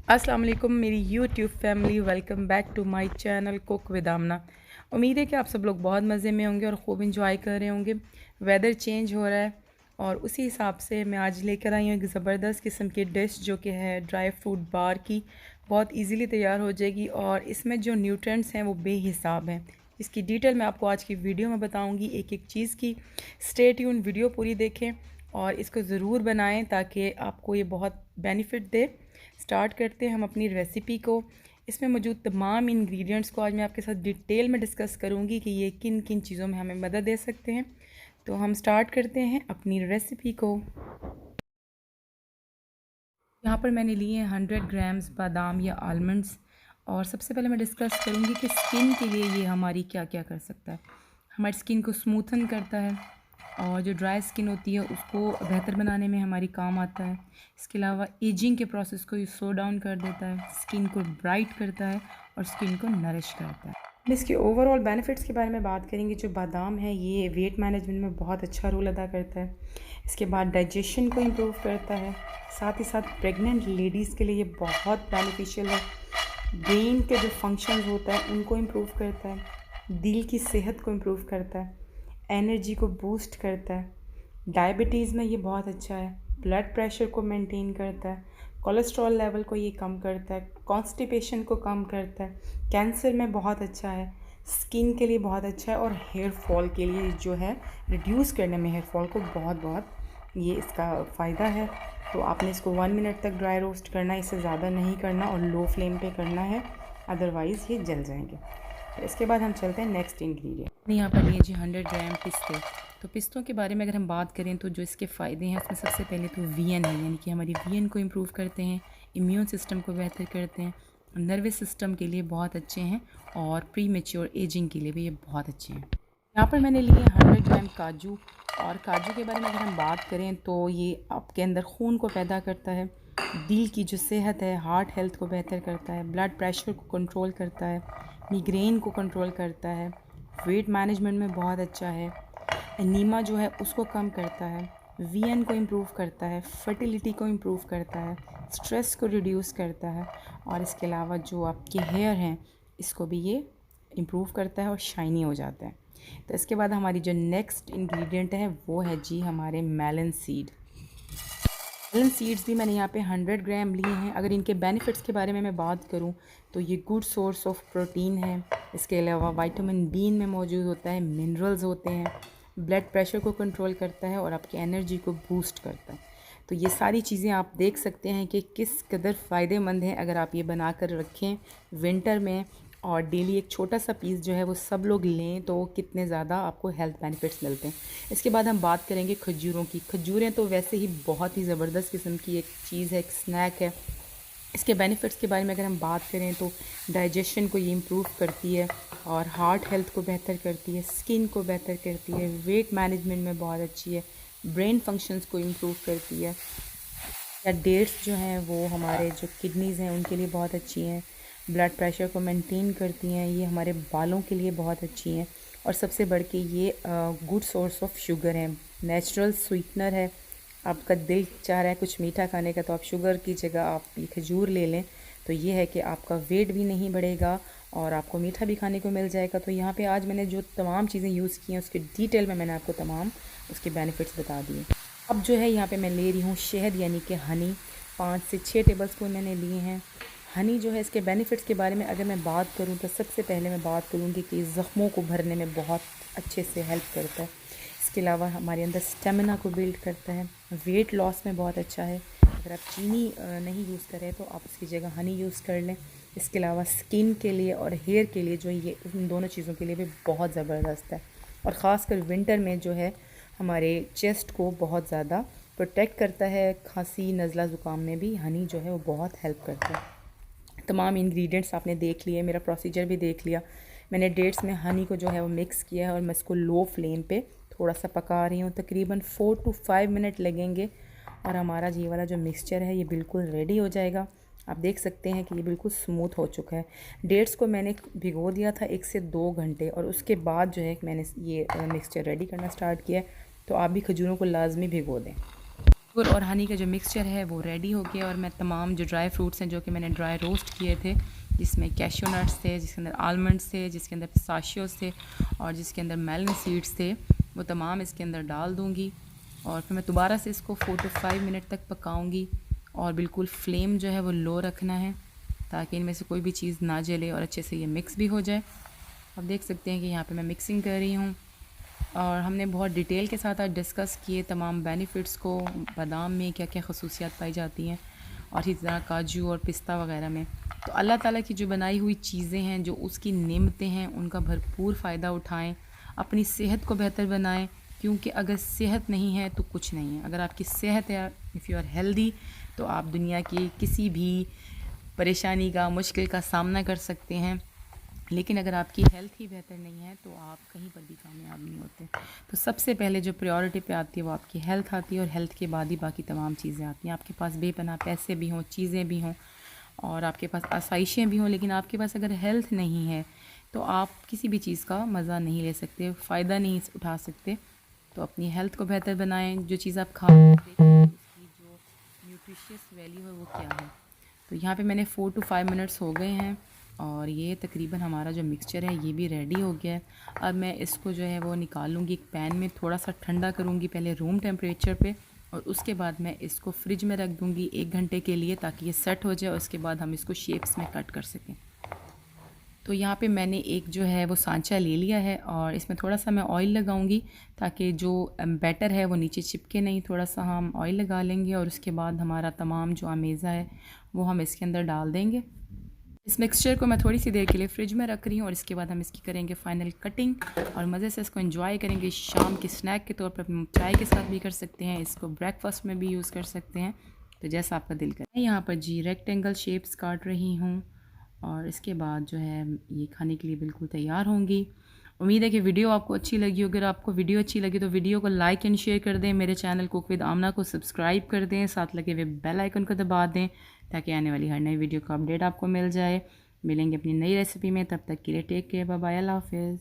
अस्सलाम वालेकुम मेरी YouTube family, welcome back to my channel cook with Aamna. उम्मीद है कि आप सब लोग बहुत मज़े में होंगे और ख़ूब इंजॉय कर रहे होंगे। वेदर चेंज हो रहा है और उसी हिसाब से मैं आज लेकर आई हूँ एक ज़बरदस्त किस्म की डिश जो कि है ड्राई फ्रूट बार की। बहुत इजीली तैयार हो जाएगी और इसमें जो न्यूट्रिएंट्स हैं वो बेहिसाब हैं। इसकी डिटेल मैं आपको आज की वीडियो में बताऊँगी एक एक चीज़ की। स्टे ट्यून, वीडियो पूरी देखें और इसको ज़रूर बनाएं ताकि आपको ये बहुत बेनिफिट दे। स्टार्ट करते हैं हम अपनी रेसिपी को। इसमें मौजूद तमाम इंग्रेडिएंट्स को आज मैं आपके साथ डिटेल में डिस्कस करूंगी कि ये किन किन चीज़ों में हमें मदद दे सकते हैं। तो हम स्टार्ट करते हैं अपनी रेसिपी को। यहाँ पर मैंने लिए हैं 100 ग्राम्स बादाम या आलमंड्स। और सबसे पहले मैं डिस्कस करूँगी कि स्किन के लिए ये हमारी क्या क्या कर सकता है। हमारी स्किन को स्मूथन करता है और जो ड्राई स्किन होती है उसको बेहतर बनाने में हमारी काम आता है। इसके अलावा एजिंग के प्रोसेस को ये स्लो डाउन कर देता है, स्किन को ब्राइट करता है और स्किन को नरिश करता है। इसके ओवरऑल बेनिफिट्स के बारे में बात करेंगे। जो बादाम है ये वेट मैनेजमेंट में बहुत अच्छा रोल अदा करता है। इसके बाद डाइजेशन को इम्प्रूव करता है। साथ ही साथ प्रेग्नेंट लेडीज़ के लिए ये बहुत बेनिफिशियल है। ब्रेन के जो फंक्शंस होता है उनको इम्प्रूव करता है, दिल की सेहत को इम्प्रूव करता है, एनर्जी को बूस्ट करता है। डायबिटीज़ में ये बहुत अच्छा है, ब्लड प्रेशर को मेंटेन करता है, कोलेस्ट्रॉल लेवल को ये कम करता है, कॉन्स्टिपेशन को कम करता है, कैंसर में बहुत अच्छा है, स्किन के लिए बहुत अच्छा है और हेयर फॉल के लिए जो है रिड्यूस करने में हेयर फॉल को बहुत बहुत ये इसका फ़ायदा है। तो आपने इसको 1 मिनट तक ड्राई रोस्ट करना है, इससे ज़्यादा नहीं करना और लो फ्लेम पे करना है, अदरवाइज़ ये जल जाएंगे। तो इसके बाद हम चलते हैं नेक्स्ट इंग्रेडिएंट। यहाँ पर लिए जी 100 ग्राम पिस्ते। तो पिस्तों के बारे में अगर हम बात करें तो जो इसके फ़ायदे हैं उसमें सबसे पहले तो वीएन है, यानी कि हमारी वीएन को इम्प्रूव करते हैं, इम्यून सिस्टम को बेहतर करते हैं, नर्वस सिस्टम के लिए बहुत अच्छे हैं और प्री मेच्योर एजिंग के लिए भी ये बहुत अच्छे हैं। यहाँ पर मैंने लिए 100 ग्राम काजू। और काजू के बारे में अगर हम बात करें तो ये आपके अंदर खून को पैदा करता है, दिल की जो सेहत है, हार्ट हेल्थ को बेहतर करता है, ब्लड प्रेशर को कंट्रोल करता है, मिग्रेन को कंट्रोल करता है, वेट मैनेजमेंट में बहुत अच्छा है, एनीमा जो है उसको कम करता है, वीएन को इम्प्रूव करता है, फर्टिलिटी को इम्प्रूव करता है, स्ट्रेस को रिड्यूस करता है और इसके अलावा जो आपके हेयर हैं इसको भी ये इम्प्रूव करता है और शाइनी हो जाता है। तो इसके बाद हमारी जो नेक्स्ट इंग्रेडिएंट है वो है जी हमारे मेलन सीड। मेलन सीड्स भी मैंने यहाँ पे 100 ग्राम लिए हैं। अगर इनके बेनिफिट्स के बारे में मैं बात करूँ तो ये गुड सोर्स ऑफ प्रोटीन है। इसके अलावा विटामिन बी में मौजूद होता है, मिनरल्स होते हैं, ब्लड प्रेशर को कंट्रोल करता है और आपकी एनर्जी को बूस्ट करता है। तो ये सारी चीज़ें आप देख सकते हैं कि किस कदर फ़ायदेमंद हैं अगर आप ये बना कर रखें विंटर में और डेली एक छोटा सा पीस जो है वो सब लोग लें तो कितने ज़्यादा आपको हेल्थ बेनिफिट्स मिलते हैं। इसके बाद हम बात करेंगे खजूरों की। खजूरें तो वैसे ही बहुत ही ज़बरदस्त किस्म की एक चीज़ है, एक स्नैक है। इसके बेनिफिट्स के बारे में अगर हम बात करें तो डाइजेशन को ये इम्प्रूव करती है और हार्ट हेल्थ को बेहतर करती है, स्किन को बेहतर करती है, वेट मैनेजमेंट में बहुत अच्छी है, ब्रेन फंक्शंस को इम्प्रूव करती है। या डेट्स जो हैं वो हमारे जो किडनीज़ हैं उनके लिए बहुत अच्छी हैं, ब्लड प्रेशर को मेंटेन करती हैं, ये हमारे बालों के लिए बहुत अच्छी हैं और सबसे बढ़ के ये गुड सोर्स ऑफ शुगर है, नेचुरल स्वीटनर है। आपका दिल चाह रहा है कुछ मीठा खाने का तो आप शुगर की जगह आप ये खजूर ले लें, तो ये है कि आपका वेट भी नहीं बढ़ेगा और आपको मीठा भी खाने को मिल जाएगा। तो यहाँ पे आज मैंने जो तमाम चीज़ें यूज़ की हैं उसके डिटेल में मैंने आपको तमाम उसके बेनिफिट्स बता दिए। अब जो है यहाँ पे मैं ले रही हूँ शहद, यानी कि हनी। 5 से 6 टेबलस्पून मैंने लिए हैं। हनी जो है इसके बेनिफिट्स के बारे में अगर मैं बात करूँ तो सबसे पहले मैं बात करूँगी कि ज़ख्मों को भरने में बहुत अच्छे से हेल्प करता है। इसके अलावा हमारे अंदर स्टेमिना को बिल्ड करता है, वेट लॉस में बहुत अच्छा है। अगर आप चीनी नहीं यूज़ करें तो आप उसकी जगह हनी यूज़ कर लें। इसके अलावा स्किन के लिए और हेयर के लिए जो ये उन दोनों चीज़ों के लिए भी बहुत ज़बरदस्त है और ख़ासकर विंटर में जो है हमारे चेस्ट को बहुत ज़्यादा प्रोटेक्ट करता है। खांसी, नज़ला, ज़ुकाम में भी हनी जो है वो बहुत हेल्प करता है। तमाम इंग्रेडिएंट्स आपने देख लिए, मेरा प्रोसीजर भी देख लिया। मैंने डेट्स में हनी को जो है वो मिक्स किया है और मैं इसको लो फ्लेम पे थोड़ा सा पका रही हूँ। तकरीबन 4 to 5 मिनट लगेंगे और हमारा ये वाला जो मिक्सचर है ये बिल्कुल रेडी हो जाएगा। आप देख सकते हैं कि ये बिल्कुल स्मूथ हो चुका है। डेट्स को मैंने भिगो दिया था 1 से 2 घंटे और उसके बाद जो है मैंने ये मिक्सचर रेडी करना स्टार्ट किया है। तो आप भी खजूरों को लाजमी भिगो दें। शुगर और हनी का जो मिक्सचर है वो रेडी हो गया और मैं तमाम जो ड्राई फ्रूट्स हैं जो कि मैंने ड्राई रोस्ट किए थे, जिसमें कैश्यू नट्स थे, जिसके अंदर आलमंड्स थे, जिसके अंदर पिस्ताशियोस थे और जिसके अंदर मेलन सीड्स थे, वो तमाम इसके अंदर डाल दूँगी और फिर मैं दोबारा से इसको 4 to 5 मिनट तक पकाऊँगी और बिल्कुल फ्लेम जो है वो लो रखना है ताकि इनमें से कोई भी चीज़ ना जले और अच्छे से ये मिक्स भी हो जाए। आप देख सकते हैं कि यहाँ पे मैं मिक्सिंग कर रही हूँ और हमने बहुत डिटेल के साथ आज डिस्कस किए तमाम बेनिफिट्स को, बादाम में क्या क्या खसूसियात पाई जाती हैं और इसी तरह काजू और पिस्ता वगैरह में। तो अल्लाह ताला की जो बनाई हुई चीज़ें हैं, जो उसकी नेमतें हैं, उनका भरपूर फ़ायदा उठाएं, अपनी सेहत को बेहतर बनाएं, क्योंकि अगर सेहत नहीं है तो कुछ नहीं है। अगर आपकी सेहत है, इफ़ यू आर हेल्दी, तो आप दुनिया की किसी भी परेशानी का, मुश्किल का सामना कर सकते हैं। लेकिन अगर आपकी हेल्थ ही बेहतर नहीं है तो आप कहीं पर भी कामयाब नहीं होते। तो सबसे पहले जो प्रायोरिटी पे आती है वो आपकी हेल्थ आती है और हेल्थ के बाद ही बाकी तमाम चीज़ें आती हैं। आपके पास बेपनाह पैसे भी हों, चीज़ें भी हों और आपके पास आसाइशें भी हों, लेकिन आपके पास अगर हेल्थ नहीं है तो आप किसी भी चीज़ का मज़ा नहीं ले सकते, फ़ायदा नहीं उठा सकते। तो अपनी हेल्थ को बेहतर बनाएं। जो चीज़ आप खा देखें उसकी जो न्यूट्रिशियस वैल्यू है वो क्या है। तो यहाँ पे मैंने 4 to 5 मिनट्स हो गए हैं और ये तकरीबन हमारा जो मिक्सचर है ये भी रेडी हो गया है। अब मैं इसको जो है वो निकाल लूँगी एक पैन में, थोड़ा सा ठंडा करूँगी पहले रूम टेम्परेचर पे और उसके बाद मैं इसको फ्रिज में रख दूँगी 1 घंटे के लिए ताकि ये सेट हो जाए और उसके बाद हम इसको शेप्स में कट कर सकें। तो यहाँ पे मैंने एक जो है वो सांचा ले लिया है और इसमें थोड़ा सा मैं ऑयल लगाऊंगी ताकि जो बैटर है वो नीचे चिपके नहीं। थोड़ा सा हम ऑयल लगा लेंगे और उसके बाद हमारा तमाम जो अमेज़ा है वो हम इसके अंदर डाल देंगे। इस मिक्सचर को मैं थोड़ी सी देर के लिए फ्रिज में रख रही हूँ और इसके बाद हम इसकी करेंगे फ़ाइनल कटिंग और मज़े से इसको एंजॉय करेंगे। शाम के स्नैक के तौर पर हम चाय के साथ भी कर सकते हैं, इसको ब्रेकफास्ट में भी यूज़ कर सकते हैं, तो जैसा आपका दिल करे। मैं यहाँ पर जी रेक्टेंगल शेप्स काट रही हूँ और इसके बाद जो है ये खाने के लिए बिल्कुल तैयार होंगी। उम्मीद है कि वीडियो आपको अच्छी लगी हो। अगर आपको वीडियो अच्छी लगी तो वीडियो को लाइक एंड शेयर कर दें, मेरे चैनल कुक विद आमना को सब्सक्राइब कर दें, साथ लगे हुए बेल आइकन को दबा दें ताकि आने वाली हर नई वीडियो का अपडेट आपको मिल जाए। मिलेंगे अपनी नई रेसिपी में, तब तक के लिए टेक केयर, बाय बाय, अल्लाह हाफिज़।